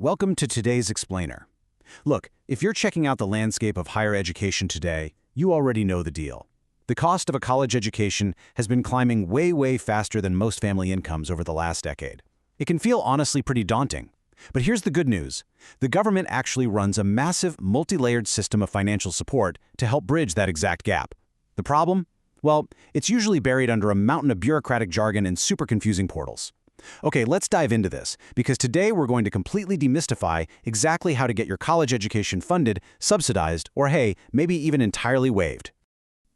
welcome to today's explainer. Look, if you're checking out the landscape of higher education today, you already know the deal. The cost of a college education has been climbing way faster than most family incomes over the last decade. It can feel honestly pretty daunting. But here's the good news. The government actually runs a massive, multi-layered system of financial support to help bridge that exact gap. The problem? Well, it's usually buried under a mountain of bureaucratic jargon and super confusing portals. Okay, let's dive into this, because today we're going to completely demystify exactly how to get your college education funded, subsidized, or hey, maybe even entirely waived.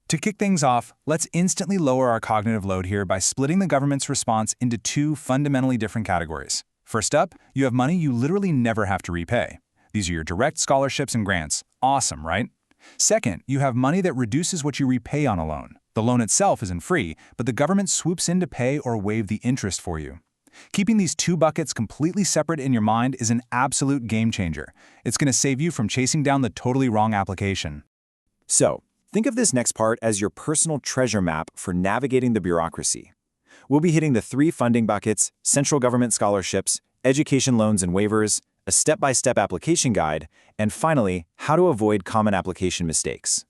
To kick things off, let's instantly lower our cognitive load here by splitting the government's response into two fundamentally different categories. First up, you have money you literally never have to repay. These are your direct scholarships and grants. Awesome, right? Second, you have money that reduces what you repay on a loan. The loan itself isn't free, but the government swoops in to pay or waive the interest for you. Keeping these two buckets completely separate in your mind is an absolute game changer. It's going to save you from chasing down the totally wrong application. So, think of this next part as your personal treasure map for navigating the bureaucracy. We'll be hitting the three funding buckets: central government scholarships, education loans and waivers, a step-by-step application guide, and finally, how to avoid common application mistakes.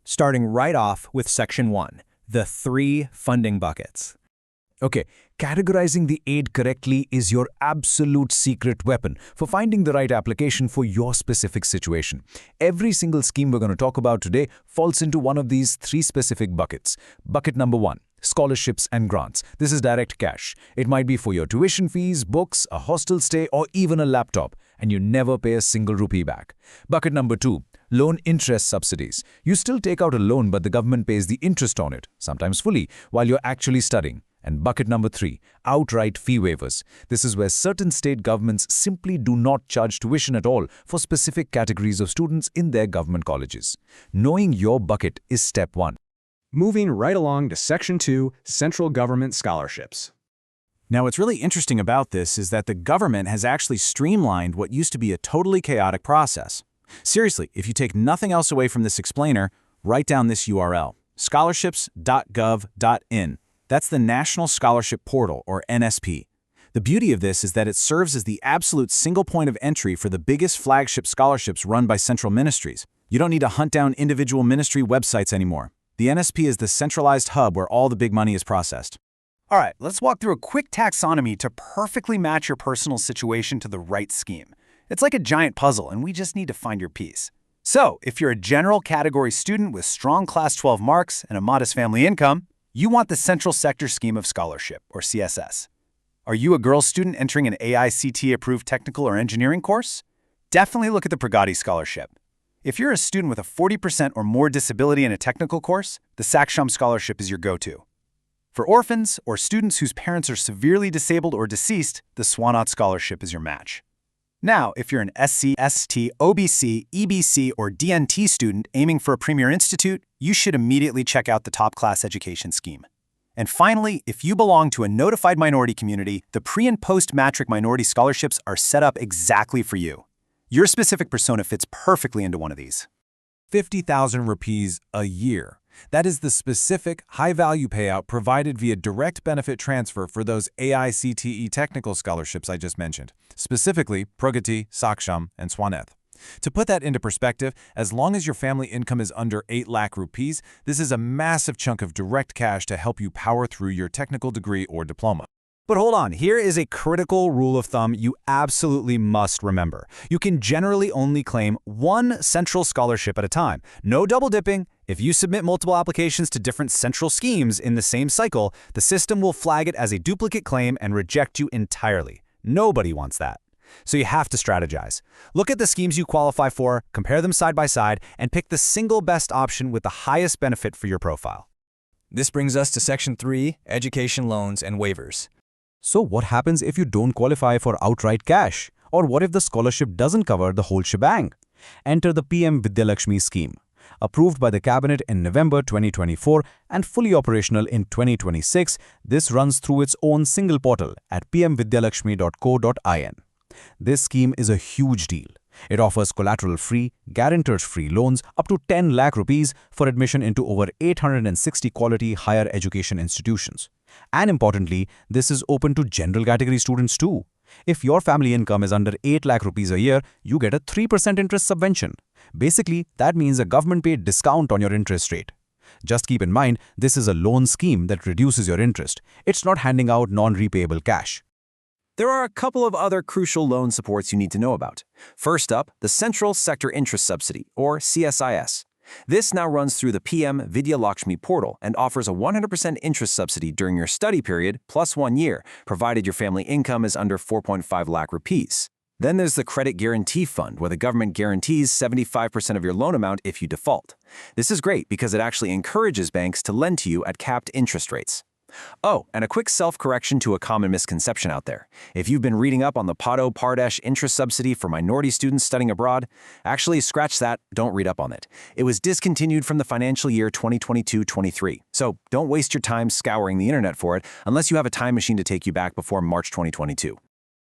Starting right off with Section 1, the three funding buckets. Okay, categorizing the aid correctly is your absolute secret weapon for finding the right application for your specific situation. Every single scheme we're going to talk about today falls into one of these three specific buckets. Bucket number 1, scholarships and grants. This is direct cash. It might be for your tuition fees, books, a hostel stay, or even a laptop, and you never pay a single rupee back. Bucket number 2, loan interest subsidies. You still take out a loan, but the government pays the interest on it, sometimes fully, while you're actually studying. And bucket number 3, outright fee waivers. This is where certain state governments simply do not charge tuition at all for specific categories of students in their government colleges. Knowing your bucket is step 1. Moving right along to Section 2, Central Government Scholarships. Now, what's really interesting about this is that the government has actually streamlined what used to be a totally chaotic process. Seriously, if you take nothing else away from this explainer, write down this URL, scholarships.gov.in. That's the National Scholarship Portal, or NSP. The beauty of this is that it serves as the absolute single point of entry for the biggest flagship scholarships run by central ministries. You don't need to hunt down individual ministry websites anymore. The NSP is the centralized hub where all the big money is processed. All right, let's walk through a quick taxonomy to perfectly match your personal situation to the right scheme. It's like a giant puzzle, and we just need to find your piece. So, if you're a general category student with strong Class 12 marks and a modest family income, you want the Central Sector Scheme of Scholarship, or CSS. Are you a girls student entering an AICT-approved technical or engineering course? Definitely look at the Pragati Scholarship. If you're a student with a 40% or more disability in a technical course, the Saksham Scholarship is your go-to. For orphans or students whose parents are severely disabled or deceased, the Swanat Scholarship is your match. Now, if you're an SC, ST, OBC, EBC, or DNT student aiming for a premier institute, you should immediately check out the Top Class Education Scheme. And finally, if you belong to a notified minority community, the pre- and post-matric minority scholarships are set up exactly for you. Your specific persona fits perfectly into one of these. 50,000 rupees a year. That is the specific, high-value payout provided via direct benefit transfer for those AICTE technical scholarships I just mentioned, specifically Pragati, Saksham, and Swaneth. To put that into perspective, as long as your family income is under 8 lakh rupees, this is a massive chunk of direct cash to help you power through your technical degree or diploma. But hold on, here is a critical rule of thumb you absolutely must remember. You can generally only claim one central scholarship at a time. No double dipping. If you submit multiple applications to different central schemes in the same cycle, the system will flag it as a duplicate claim and reject you entirely. Nobody wants that. So you have to strategize. Look at the schemes you qualify for, compare them side by side, and pick the single best option with the highest benefit for your profile. This brings us to Section 3, education loans and waivers. So what happens if you don't qualify for outright cash? Or what if the scholarship doesn't cover the whole shebang? Enter the PM Vidyalakshmi scheme. Approved by the Cabinet in November 2024 and fully operational in 2026, this runs through its own single portal at pmvidyalakshmi.co.in. This scheme is a huge deal. It offers collateral-free, guarantor-free loans up to 10 lakh rupees for admission into over 860 quality higher education institutions. And importantly, this is open to general category students too. If your family income is under 8 lakh rupees a year, you get a 3% interest subvention. Basically, that means a government-paid discount on your interest rate. Just keep in mind, this is a loan scheme that reduces your interest. It's not handing out non-repayable cash. There are a couple of other crucial loan supports you need to know about. First up, the Central Sector Interest Subsidy, or CSIS. This now runs through the PM Vidya Lakshmi portal and offers a 100% interest subsidy during your study period plus 1 year, provided your family income is under 4.5 lakh rupees. Then there's the Credit Guarantee Fund, where the government guarantees 75% of your loan amount if you default. This is great because it actually encourages banks to lend to you at capped interest rates. Oh, and a quick self-correction to a common misconception out there. If you've been reading up on the Pado Pardesh interest subsidy for minority students studying abroad, actually scratch that, don't read up on it. It was discontinued from the financial year 2022-23, so don't waste your time scouring the internet for it unless you have a time machine to take you back before March 2022.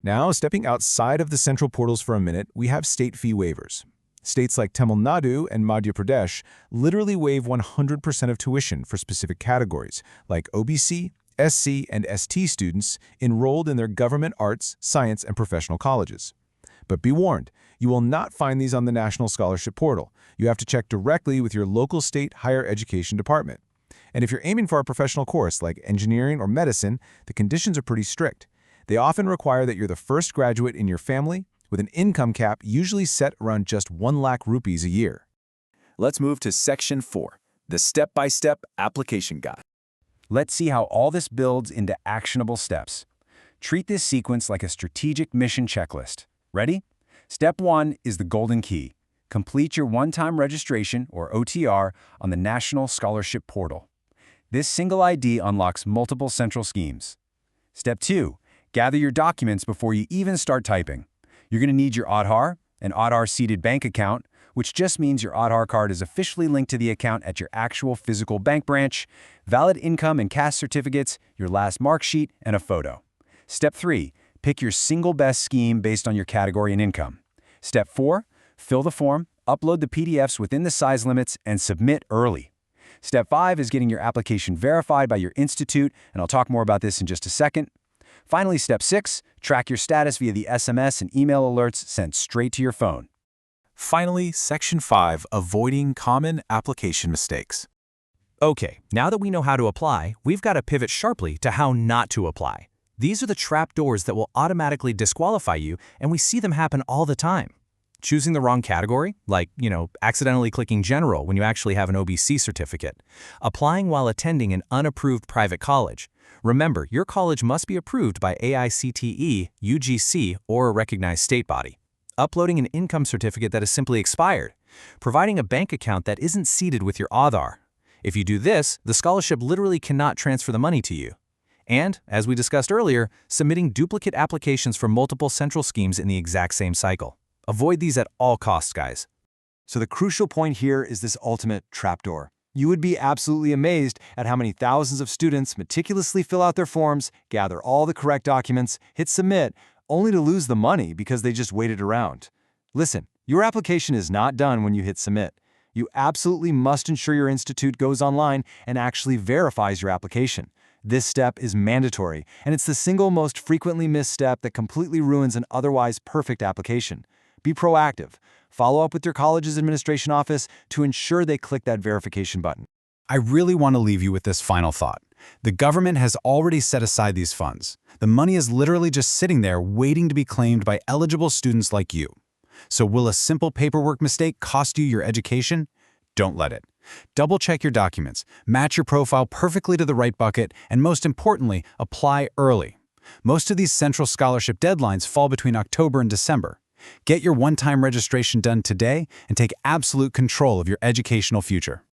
Now, stepping outside of the central portals for a minute, we have state fee waivers. States like Tamil Nadu and Madhya Pradesh literally waive 100% of tuition for specific categories, like OBC, SC, and ST students enrolled in their government arts, science, and professional colleges. But be warned, you will not find these on the National Scholarship Portal. You have to check directly with your local state higher education department. And if you're aiming for a professional course like engineering or medicine, the conditions are pretty strict. They often require that you're the first graduate in your family, with an income cap usually set around just 1 lakh rupees a year. Let's move to Section 4, the step-by-step application guide. Let's see how all this builds into actionable steps. Treat this sequence like a strategic mission checklist. Ready? Step 1 is the golden key. Complete your one-time registration, or OTR, on the National Scholarship Portal. This single ID unlocks multiple central schemes. Step 2, gather your documents before you even start typing. You're going to need your Aadhaar, an Aadhaar-seeded bank account, which just means your Aadhaar card is officially linked to the account at your actual physical bank branch, valid income and caste certificates, your last mark sheet, and a photo. Step 3, pick your single best scheme based on your category and income. Step 4, fill the form, upload the PDFs within the size limits, and submit early. Step 5 is getting your application verified by your institute, and I'll talk more about this in just a second. Finally, Step 6, track your status via the SMS and email alerts sent straight to your phone. Finally, Section 5, avoiding common application mistakes. Okay, now that we know how to apply, we've got to pivot sharply to how not to apply. These are the trap doors that will automatically disqualify you, and we see them happen all the time. Choosing the wrong category, like, accidentally clicking general when you actually have an OBC certificate. Applying while attending an unapproved private college. Remember, your college must be approved by AICTE, UGC, or a recognized state body. Uploading an income certificate that is simply expired. Providing a bank account that isn't seeded with your Aadhaar. If you do this, the scholarship literally cannot transfer the money to you. And, as we discussed earlier, submitting duplicate applications for multiple central schemes in the exact same cycle. Avoid these at all costs, guys. So the crucial point here is this ultimate trapdoor. You would be absolutely amazed at how many thousands of students meticulously fill out their forms, gather all the correct documents, hit submit, only to lose the money because they just waited around. Listen, your application is not done when you hit submit. You absolutely must ensure your institute goes online and actually verifies your application. This step is mandatory, and it's the single most frequently missed step that completely ruins an otherwise perfect application. Be proactive. Follow up with your college's administration office to ensure they click that verification button. I really want to leave you with this final thought. The government has already set aside these funds. The money is literally just sitting there waiting to be claimed by eligible students like you. So will a simple paperwork mistake cost you your education? Don't let it. Double-check your documents, match your profile perfectly to the right bucket, and most importantly, apply early. Most of these central scholarship deadlines fall between October and December. Get your one-time registration done today and take absolute control of your educational future.